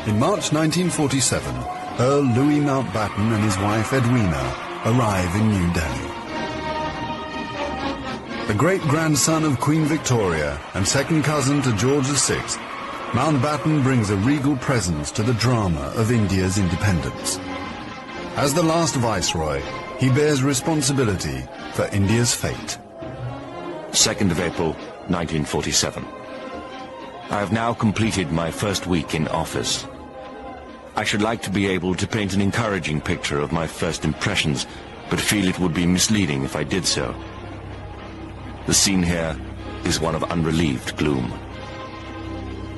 In March 1947, Earl Louis Mountbatten and his wife Edwina arrive in New Delhi. The great-grandson of Queen Victoria and second cousin to George VI, Mountbatten brings a regal presence to the drama of India's independence. As the last viceroy, he bears responsibility for India's fate. 2nd of April, 1947. I have now completed my first week in office. I should like to be able to paint an encouraging picture of my first impressions, but feel it would be misleading if I did so. The scene here is one of unrelieved gloom.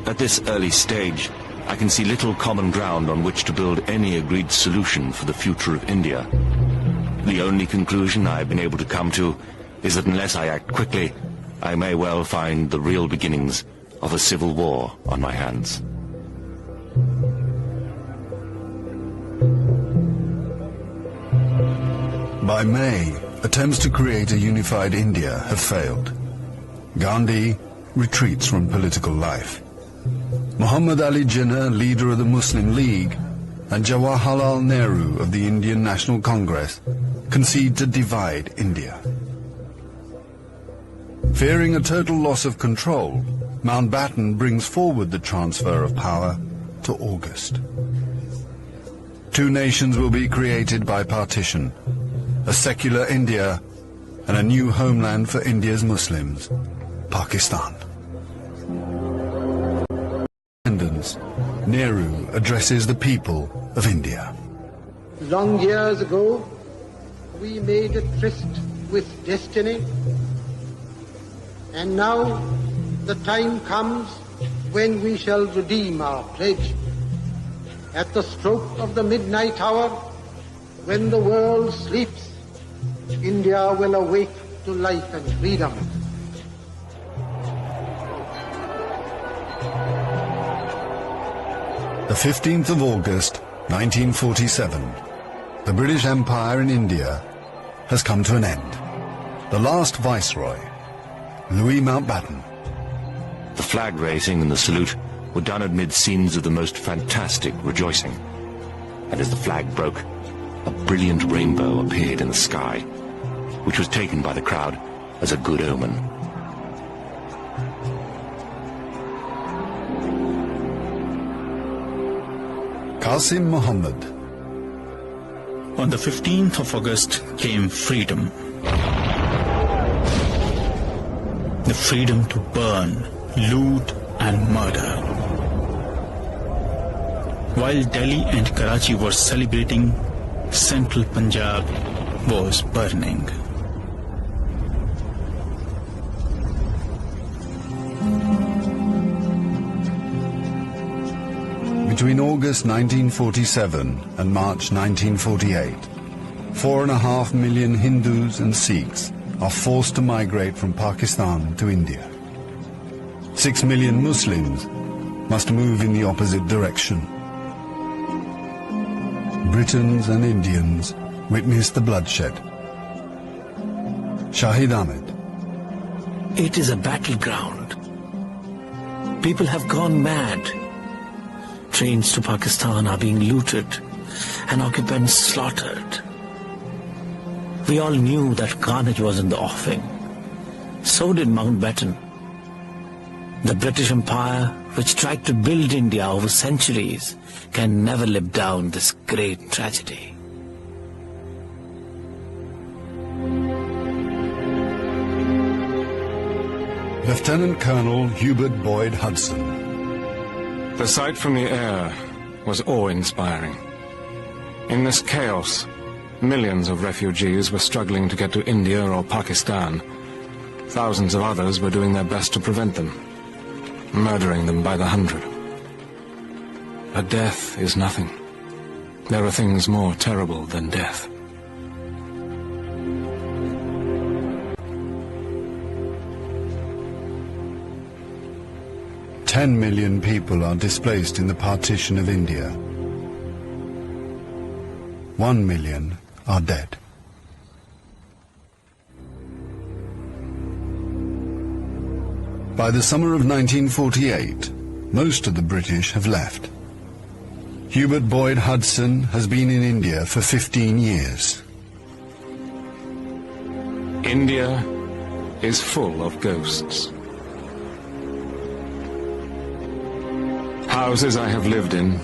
At this early stage, I can see little common ground on which to build any agreed solution for the future of India. The only conclusion I have been able to come to is that unless I act quickly, I may well find the real beginnings of a civil war on my hands. By May, attempts to create a unified India have failed. Gandhi retreats from political life. Muhammad Ali Jinnah, leader of the Muslim League, and Jawaharlal Nehru of the Indian National Congress concede to divide India. Fearing a total loss of control, Mountbatten brings forward the transfer of power to August. Two nations will be created by partition, a secular India and a new homeland for India's Muslims, Pakistan. Independence, Nehru addresses the people of India. Long years ago, we made a tryst with destiny, and now the time comes when we shall redeem our pledge. At the stroke of the midnight hour, when the world sleeps, India will awake to life and freedom. The 15th of August, 1947. The British Empire in India has come to an end. The last viceroy, Louis Mountbatten. The flag raising and the salute were done amid scenes of the most fantastic rejoicing. And as the flag broke, a brilliant rainbow appeared in the sky, which was taken by the crowd as a good omen. Qasim Muhammad. On the 15th of August came freedom. The freedom to burn, loot and murder. While Delhi and Karachi were celebrating, central Punjab was burning. Between August 1947 and March 1948, 4.5 million Hindus and Sikhs are forced to migrate from Pakistan to India. 6 million Muslims must move in the opposite direction. Britons and Indians witness the bloodshed. Shahid Ahmed. It is a battleground. People have gone mad. Trains to Pakistan are being looted and occupants slaughtered. We all knew that carnage was in the offing. So did Mountbatten. The British Empire, which tried to build India over centuries, can never live down this great tragedy. Lieutenant Colonel Hubert Boyd Hudson. The sight from the air was awe-inspiring. In this chaos, millions of refugees were struggling to get to India or Pakistan. Thousands of others were doing their best to prevent them, murdering them by the hundred. But death is nothing. There are things more terrible than death. $10 million people are displaced in the partition of India. 1 million are dead. By the summer of 1948, most of the British have left. Hubert Boyd Hudson has been in India for 15 years. India is full of ghosts. Houses I have lived in,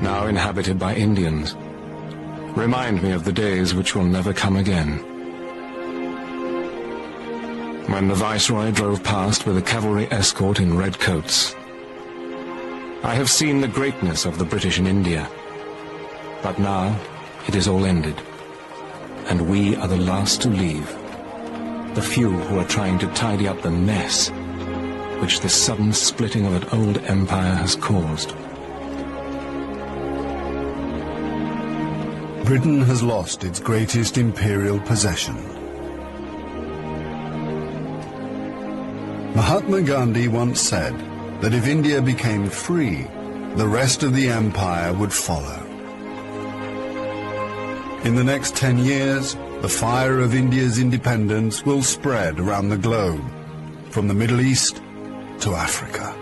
now inhabited by Indians, remind me of the days which will never come again. When the Viceroy drove past with a cavalry escort in red coats. I have seen the greatness of the British in India, but now it is all ended, and we are the last to leave, the few who are trying to tidy up the mess which the sudden splitting of an old empire has caused. Britain has lost its greatest imperial possession. Mahatma Gandhi once said that if India became free, the rest of the empire would follow. In the next 10 years, the fire of India's independence will spread around the globe, from the Middle East to Africa.